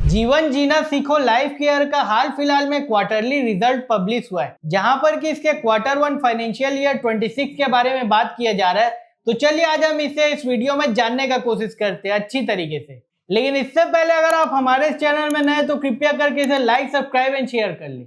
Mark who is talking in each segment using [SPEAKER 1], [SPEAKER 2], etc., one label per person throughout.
[SPEAKER 1] जीवन जीना सीखो life care का हाल फिलहाल में क्वार्टरली रिजल्ट पब्लिश हुआ है, जहां पर कि इसके Q1 फाइनेंशियल ईयर 26 के बारे में बात किया जा रहा है। तो चलिए आज हम इसे इस वीडियो में जानने का कोशिश करते हैं अच्छी तरीके से। लेकिन इससे पहले अगर आप हमारे इस चैनल में नए तो कृपया करके इसे लाइक, सब्सक्राइब एंड शेयर कर लें।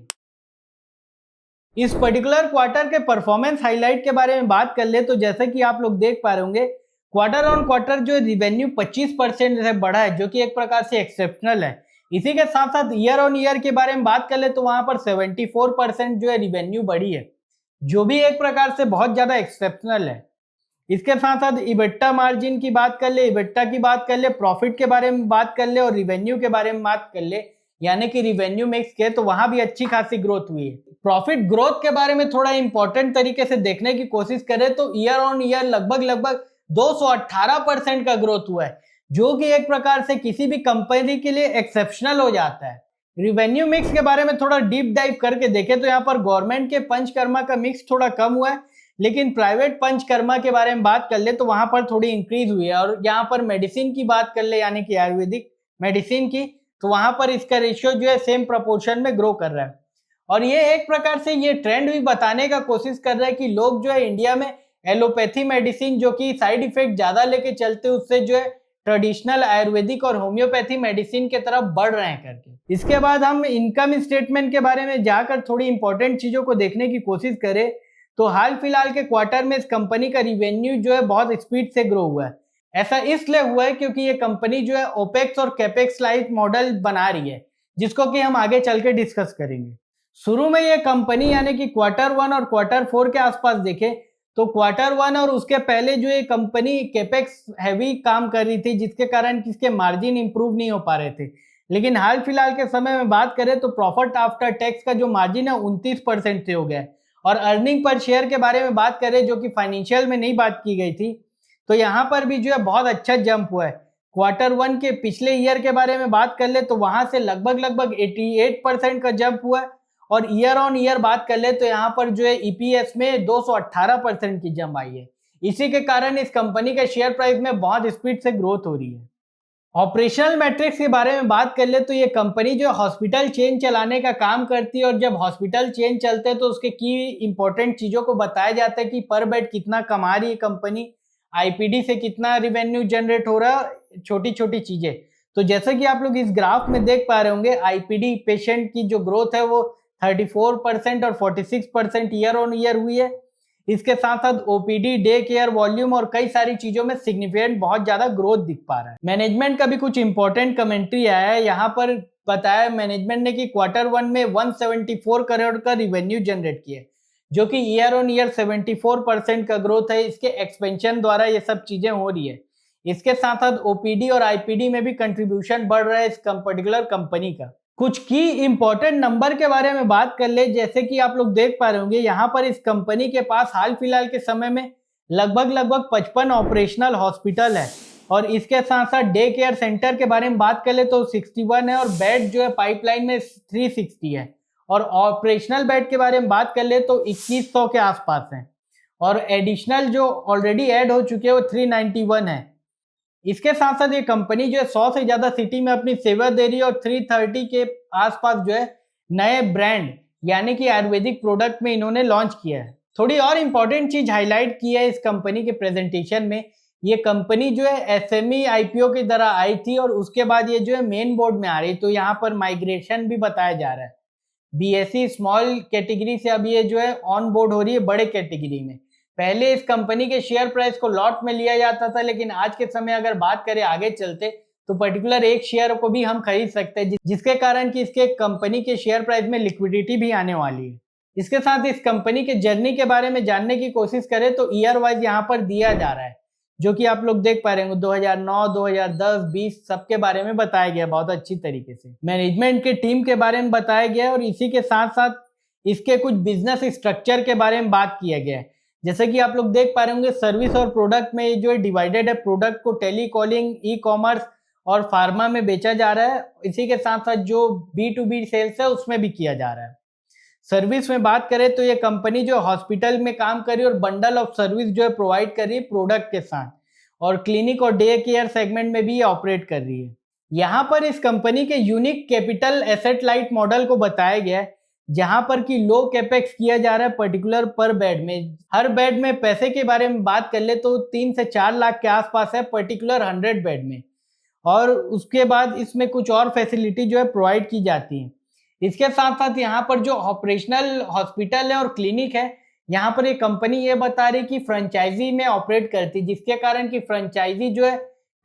[SPEAKER 1] इस पर्टिकुलर क्वार्टर के परफॉर्मेंस हाईलाइट के बारे में बात कर ले तो जैसे कि आप लोग देख पा रहे होंगे, क्वार्टर ऑन क्वार्टर जो रिवेन्यू 25% से बढ़ा है, जो कि एक प्रकार से एक्सेप्शनल है। इसी के साथ साथ ईयर ऑन ईयर के बारे में बात कर ले तो वहां पर 74% जो है रिवेन्यू बढ़ी है, जो भी एक प्रकार से बहुत ज्यादा एक्सेप्शनल है। इसके साथ साथ इबिट्टा मार्जिन की बात कर ले, इबिट्टा की बात कर ले, प्रॉफिट के बारे में बात कर ले और रिवेन्यू के बारे में बात कर ले, यानी कि रिवेन्यू मिक्स के, तो वहां भी अच्छी खासी ग्रोथ हुई है। प्रॉफिट ग्रोथ के बारे में थोड़ा इंपॉर्टेंट तरीके से देखने की कोशिश करें तो ईयर ऑन ईयर लगभग 218% का ग्रोथ हुआ है, जो कि एक प्रकार से किसी भी कंपनी के लिए एक्सेप्शनल हो जाता है। रिवेन्यू मिक्स के बारे में थोड़ा डीप डाइव करके देखें तो यहाँ पर गवर्नमेंट के पंचकर्मा का मिक्स थोड़ा कम हुआ है, लेकिन प्राइवेट पंचकर्मा के बारे में बात कर ले तो वहां पर थोड़ी इंक्रीज हुई है। और यहाँ पर मेडिसिन की बात कर ले, यानी कि आयुर्वेदिक मेडिसिन की, तो वहां पर इसका रेशियो जो है सेम प्रोपोर्शन में ग्रो कर रहा है। और ये एक प्रकार से ये ट्रेंड भी बताने का कोशिश कर रहा है कि लोग जो है इंडिया में एलोपैथी मेडिसिन जो कि साइड इफेक्ट ज्यादा लेके चलते, उससे जो है ट्रेडिशनल आयुर्वेदिक और होम्योपैथी मेडिसिन के तरफ बढ़ रहे हैं करके। इसके बाद हम इनकम स्टेटमेंट के बारे में जाकर थोड़ी इंपॉर्टेंट चीजों को देखने की कोशिश करें तो हाल फिलहाल के क्वार्टर में इस कंपनी का रिवेन्यू जो है बहुत स्पीड से ग्रो हुआ है। ऐसा इसलिए हुआ है क्योंकि ये कंपनी जो है ओपेक्स और कैपेक्स लाइट मॉडल बना रही है, जिसको कि हम आगे चल के डिस्कस करेंगे। शुरू में ये कंपनी यानी कि Q1 और Q4 के आसपास देखे तो Q1 और उसके पहले जो ये कंपनी कैपेक्स हैवी काम कर रही थी, जिसके कारण इसके मार्जिन इंप्रूव नहीं हो पा रहे थे। लेकिन हाल फिलहाल के समय में बात करें तो प्रॉफिट आफ्टर टैक्स का जो मार्जिन है 29% से हो गया है। और अर्निंग पर शेयर के बारे में बात करें, जो कि फाइनेंशियल में नहीं बात की गई थी, तो यहाँ पर भी जो है बहुत अच्छा जंप हुआ है। Q1 के पिछले ईयर के बारे में बात कर ले तो वहां से लगभग 88% का जंप हुआ है। और ईयर ऑन ईयर बात कर ले तो यहाँ पर जो है ईपीएस में 218% की जंप आई है। इसी के कारण इस कंपनी के शेयर प्राइस में बहुत स्पीड से ग्रोथ हो रही है। ऑपरेशनल मैट्रिक्स के बारे में बात कर ले तो ये कंपनी जो हॉस्पिटल चेन चलाने का काम करती है, और जब हॉस्पिटल चेन चलते हैं तो उसके की इंपॉर्टेंट चीजों को बताया जाता है कि पर बेड कितना कमा रही है कंपनी, आईपीडी से कितना रिवेन्यू जनरेट हो रहा है, छोटी छोटी चीजें। तो जैसे कि आप लोग इस ग्राफ में देख पा रहे होंगे, आईपीडी पेशेंट की जो ग्रोथ है वो 34% और 46% ईयर ऑन ईयर हुई है। इसके साथ साथ ओपीडी, डे केयर वॉल्यूम और कई सारी चीजों में सिग्निफिकेंट बहुत ज्यादा ग्रोथ दिख पा रहा है। मैनेजमेंट का भी कुछ इंपॉर्टेंट कमेंट्री आया है, यहाँ पर बताया मैनेजमेंट ने कि Q1 में 174 करोड़ का रिवेन्यू जनरेट किया, जो कि ईयर ऑन ईयर 74% का ग्रोथ है। इसके एक्सपेंशन द्वारा ये सब चीजें हो रही है। इसके साथ साथ ओपीडी और आईपीडी में भी कंट्रीब्यूशन बढ़ रहा है इस पर्टिकुलर कंपनी का। कुछ की इंपॉर्टेंट नंबर के बारे में बात कर ले, जैसे कि आप लोग देख पा रहे होंगे, यहाँ पर इस कंपनी के पास हाल फिलहाल के समय में लगभग 55 ऑपरेशनल हॉस्पिटल है। और इसके साथ साथ डे केयर सेंटर के बारे में बात कर ले तो 61 है, और बेड जो है पाइपलाइन में 360 है। और ऑपरेशनल बेड के बारे में बात कर ले तो 2100 के आसपास है, और एडिशनल जो ऑलरेडी ऐड हो चुके हैं वो 391 है। इसके साथ साथ ये कंपनी जो है 100 से ज्यादा सिटी में अपनी सेवा दे रही है, और 330 के आसपास जो है नए ब्रांड यानी कि आयुर्वेदिक प्रोडक्ट में इन्होंने लॉन्च किया है। थोड़ी और इंपॉर्टेंट चीज हाईलाइट की है इस कंपनी के प्रेजेंटेशन में, ये कंपनी जो है एसएमई आईपीओ की तरह आई थी और उसके बाद ये जो है मेन बोर्ड में आ रही, तो यहाँ पर माइग्रेशन भी बताया जा रहा है। बीएसई स्मॉल कैटेगरी से अब ये जो है ऑन बोर्ड हो रही है बड़े कैटेगरी में। पहले इस कंपनी के शेयर प्राइस को लॉट में लिया जाता था, लेकिन आज के समय अगर बात करें आगे चलते तो पर्टिकुलर एक शेयर को भी हम खरीद सकते हैं, जिसके कारण कि इसके कंपनी के शेयर प्राइस में लिक्विडिटी भी आने वाली है। इसके साथ इस कंपनी के जर्नी के बारे में जानने की कोशिश करें तो ईयर वाइज यहाँ पर दिया जा रहा है, जो कि आप लोग देख पा रहे होंगे 2009, 2010, 20 सबके बारे में बताया गया बहुत अच्छी तरीके से। मैनेजमेंट के टीम के बारे में बताया गया है, और इसी के साथ साथ इसके कुछ बिजनेस स्ट्रक्चर के बारे में बात किया गया है। जैसे कि आप लोग देख पा रहे होंगे, सर्विस और प्रोडक्ट में जो है डिवाइडेड है। प्रोडक्ट को टेली कॉलिंग, ई कॉमर्स और फार्मा में बेचा जा रहा है। इसी के साथ साथ जो B2B सेल्स है उसमें भी किया जा रहा है। सर्विस में बात करें तो ये कंपनी जो हॉस्पिटल में काम कर रही है और बंडल ऑफ सर्विस जो है प्रोवाइड कर रही है प्रोडक्ट के साथ, और क्लिनिक और डे केयर सेगमेंट में भी ये ऑपरेट कर रही है। यहाँ पर इस कंपनी के unique capital asset light model को बताया गया है, जहां पर कि लो कैपेक्स किया जा रहा है पर्टिकुलर पर बेड में। हर बेड में पैसे के बारे में बात कर ले तो 3 से 4 लाख के आसपास है पर्टिकुलर 100 बेड में, और उसके बाद इसमें कुछ और फैसिलिटी जो है प्रोवाइड की जाती है। इसके साथ साथ यहाँ पर जो ऑपरेशनल हॉस्पिटल है और क्लिनिक है, यहाँ पर ये कंपनी ये बता रही कि फ्रेंचाइजी में ऑपरेट करती, जिसके कारण कि फ्रेंचाइजी जो है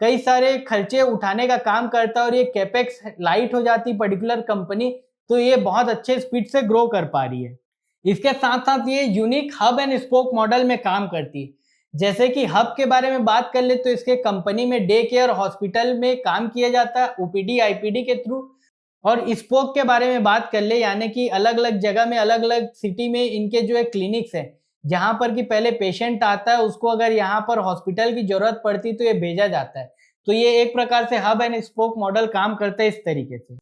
[SPEAKER 1] कई सारे खर्चे उठाने का काम करता है और ये कैपेक्स लाइट हो जाती पर्टिकुलर कंपनी, तो ये बहुत अच्छे स्पीड से ग्रो कर पा रही है। इसके साथ साथ ये unique hub and spoke model में काम करती है। जैसे कि हब के बारे में बात कर ले तो इसके कंपनी में डे केयर हॉस्पिटल में काम किया जाता है ओपीडी आईपीडी के थ्रू, और स्पोक के बारे में बात कर ले यानी कि अलग अलग जगह में अलग अलग सिटी में इनके जो है क्लिनिक्स है, जहां पर कि पहले पेशेंट आता है, उसको अगर यहाँ पर हॉस्पिटल की जरूरत पड़ती तो ये भेजा जाता है। तो ये एक प्रकार से हब एंड स्पोक मॉडल काम करता है इस तरीके से।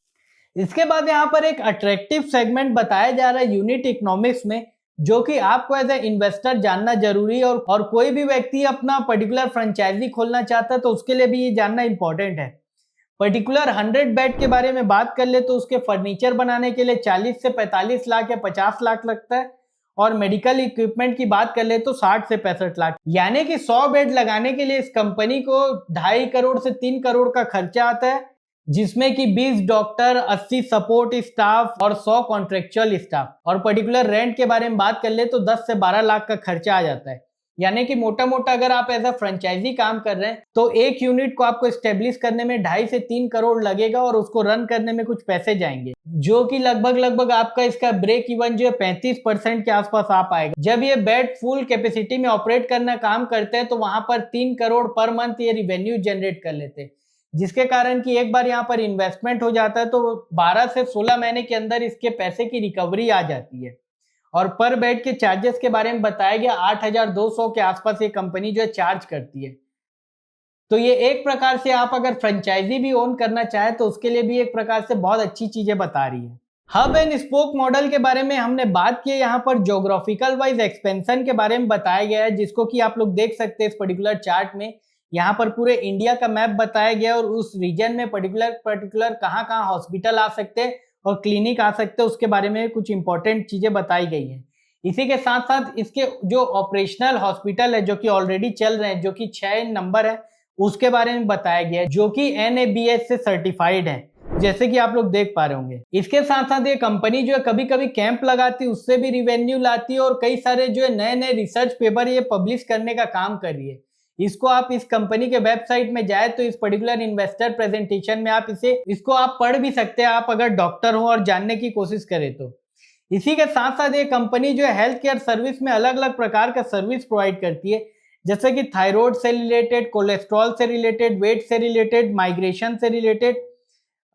[SPEAKER 1] इसके बाद यहाँ पर एक अट्रैक्टिव सेगमेंट बताया जा रहा है यूनिट इकोनॉमिक्स में, जो कि आपको एज ए इन्वेस्टर जानना जरूरी है, और कोई भी व्यक्ति अपना पर्टिकुलर फ्रेंचाइजी खोलना चाहता है तो उसके लिए भी ये जानना इंपॉर्टेंट है। पर्टिकुलर 100 बेड के बारे में बात कर ले तो उसके फर्नीचर बनाने के लिए 40 से 45 लाख या 50 लाख लगता है, और मेडिकल इक्विपमेंट की बात कर ले तो 60 से 65 लाख, यानी कि 100 बेड लगाने के लिए इस कंपनी को 2.5 करोड़ से 3 करोड़ का खर्चा आता है, जिसमें कि 20 डॉक्टर, 80 सपोर्ट स्टाफ और 100 कॉन्ट्रेक्चुअल स्टाफ। और पर्टिकुलर रेंट के बारे में बात कर ले तो 10 से 12 लाख का खर्चा आ जाता है। यानी कि मोटा मोटा अगर आप एज अ फ्रेंचाइजी काम कर रहे हैं तो एक यूनिट को आपको स्टेब्लिश करने में 2.5 से 3 करोड़ लगेगा, और उसको रन करने में कुछ पैसे जाएंगे, जो कि लगभग आपका इसका ब्रेक इवन जो है 35% के आसपास आ पाएगा। जब ये बेड फुल कैपेसिटी में ऑपरेट करना काम करते हैं तो वहां पर 3 करोड़ पर मंथ ये रिवेन्यू जनरेट कर लेते हैं, जिसके कारण कि एक बार यहाँ पर इन्वेस्टमेंट हो जाता है तो 12 से 16 महीने के अंदर इसके पैसे की रिकवरी आ जाती है। और पर बेड के चार्जेस के बारे में बताया गया 8,200 के आसपास ये कंपनी जो है चार्ज करती है। तो ये एक प्रकार से आप अगर फ्रेंचाइजी भी ओन करना चाहे तो उसके लिए भी एक प्रकार से बहुत अच्छी चीजें बता रही है। हब एंड स्पोक मॉडल के बारे में हमने बात की, यहाँ पर ज्योग्राफिकल वाइज एक्सपेंशन के बारे में बताया गया है, जिसको कि आप लोग देख सकते हैं इस पर्टिकुलर चार्ट में। यहाँ पर पूरे इंडिया का मैप बताया गया और उस रीजन में पर्टिकुलर कहाँ हॉस्पिटल आ सकते हैं और क्लिनिक आ सकते हैं, उसके बारे में कुछ इंपॉर्टेंट चीजें बताई गई हैं। इसी के साथ साथ इसके जो ऑपरेशनल हॉस्पिटल है जो कि ऑलरेडी चल रहे हैं, जो कि 6 नंबर है, उसके बारे में बताया गया है, जो कि NABH से सर्टिफाइड है, जैसे कि आप लोग देख पा रहे होंगे। इसके साथ साथ ये कंपनी जो है कभी कभी कैंप लगाती है, उससे भी रिवेन्यू लाती है, और कई सारे जो है नए रिसर्च पेपर ये पब्लिश करने का काम कर रही है। इसको आप इस कंपनी के वेबसाइट में जाए तो इस पर्टिकुलर इन्वेस्टर प्रेजेंटेशन में आप इसको आप पढ़ भी सकते हैं, आप अगर डॉक्टर हो और जानने की कोशिश करें तो। इसी के साथ साथ ये कंपनी जो है हेल्थ केयर सर्विस में अलग अलग प्रकार का सर्विस प्रोवाइड करती है, जैसे कि थायराइड से रिलेटेड, कोलेस्ट्रॉल से रिलेटेड, वेट से रिलेटेड, माइग्रेशन से रिलेटेड,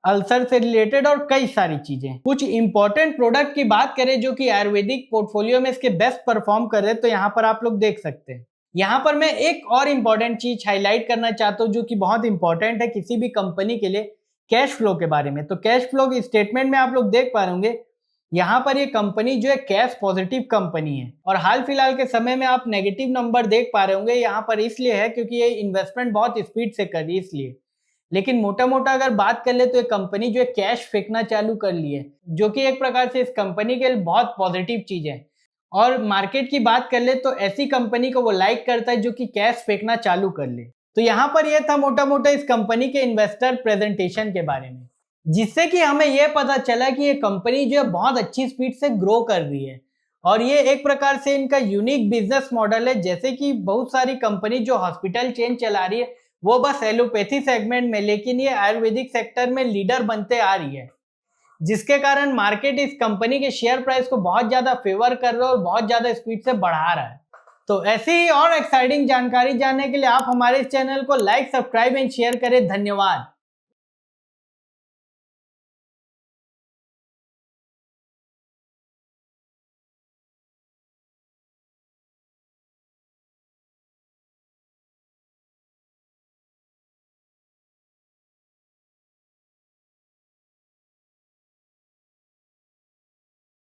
[SPEAKER 1] अल्सर से रिलेटेड और कई सारी चीजें। कुछ इंपॉर्टेंट प्रोडक्ट की बात करें जो कि आयुर्वेदिक पोर्टफोलियो में इसके बेस्ट परफॉर्म कर रहे हैं, तो यहाँ पर आप लोग देख सकते हैं। यहाँ पर मैं एक और इम्पॉर्टेंट चीज हाईलाइट करना चाहता हूँ जो कि बहुत इंपॉर्टेंट है किसी भी कंपनी के लिए, कैश फ्लो के बारे में। तो कैश फ्लो के स्टेटमेंट में आप लोग देख पा रहे होंगे, यहाँ पर ये कंपनी जो है कैश पॉजिटिव कंपनी है, और हाल फिलहाल के समय में आप नेगेटिव नंबर देख पा रहे होंगे। यहाँ पर इसलिए है क्योंकि ये इन्वेस्टमेंट बहुत स्पीड से कर रही है इसलिए, लेकिन मोटा मोटा अगर बात कर ले तो ये कंपनी जो है कैश फेंकना चालू कर ली है, जो कि एक प्रकार से इस कंपनी के लिए बहुत पॉजिटिव चीज है। और मार्केट की बात कर ले तो ऐसी कंपनी को वो लाइक करता है जो कि कैश फेंकना चालू कर ले। तो यहाँ पर यह था मोटा मोटा इस कंपनी के इन्वेस्टर प्रेजेंटेशन के बारे में, जिससे कि हमें यह पता चला कि ये कंपनी जो है बहुत अच्छी स्पीड से ग्रो कर रही है, और ये एक प्रकार से इनका यूनिक बिजनेस मॉडल है। जैसे कि बहुत सारी कंपनी जो हॉस्पिटल चेन चला रही है वो बस एलोपैथी सेगमेंट में, लेकिन ये आयुर्वेदिक सेक्टर में लीडर बनते आ रही है, जिसके कारण मार्केट इस कंपनी के शेयर प्राइस को बहुत ज्यादा फेवर कर रहा है और बहुत ज्यादा स्पीड से बढ़ा रहा है। तो ऐसी ही और एक्साइटिंग जानकारी जानने के लिए आप हमारे इस चैनल को लाइक, सब्सक्राइब एंड शेयर करें। धन्यवाद।